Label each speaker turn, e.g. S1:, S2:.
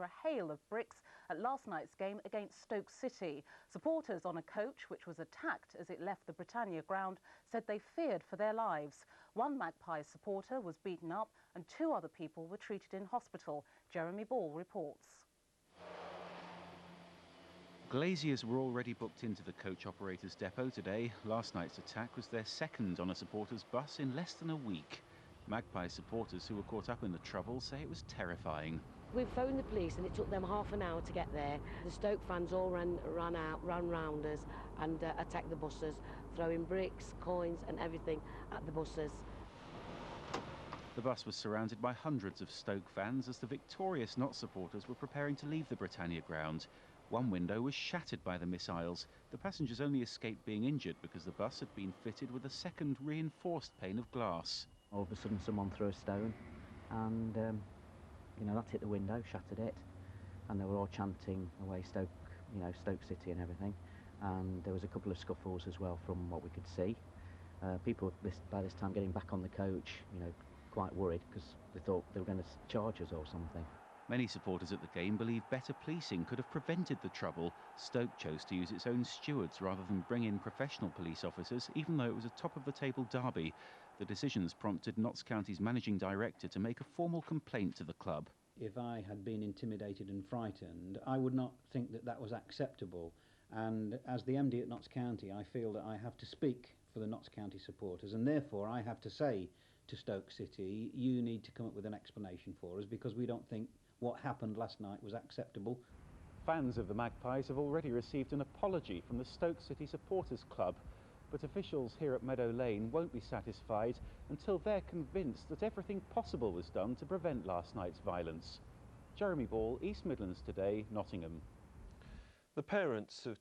S1: a hail of bricks at last night's game against Stoke City. Supporters on a coach which was attacked as it left the Britannia ground said they feared for their lives. One Magpies supporter was beaten up and 2 other people were treated in hospital. Jeremy Ball reports.
S2: Glaziers were already booked into the coach operator's depot today. Last night's attack was their second on a supporters' bus in less than a week. Magpie supporters who were caught up in the trouble say it was terrifying.
S3: We phoned the police and it took them half an hour to get there. The Stoke fans all ran round us and attacked the buses, throwing bricks, coins and everything at the buses.
S2: The bus was surrounded by hundreds of Stoke fans as the victorious Notts supporters were preparing to leave the Britannia ground. One window was shattered by the missiles. The passengers only escaped being injured because the bus had been fitted with a second reinforced pane of glass.
S4: All of a sudden someone threw a stone and that hit the window, shattered it, and they were all chanting away Stoke, Stoke City and everything, and there was a couple of scuffles as well from what we could see. People by this time getting back on the coach, quite worried because they thought they were going to charge us or something.
S2: Many supporters at the game believe better policing could have prevented the trouble. Stoke chose to use its own stewards rather than bring in professional police officers, even though it was a top-of-the-table derby. The decisions prompted Notts County's managing director to make a formal complaint to the club.
S5: If I had been intimidated and frightened, I would not think that that was acceptable. And as the MD at Notts County, I feel that I have to speak for the Notts County supporters, and therefore I have to say to Stoke City, you need to come up with an explanation for us, because we don't think what happened last night was acceptable.
S2: Fans of the Magpies have already received an apology from the Stoke City Supporters Club, but officials here at Meadow Lane won't be satisfied until they're convinced that everything possible was done to prevent last night's violence. Jeremy Ball, East Midlands Today, Nottingham.
S6: The parents of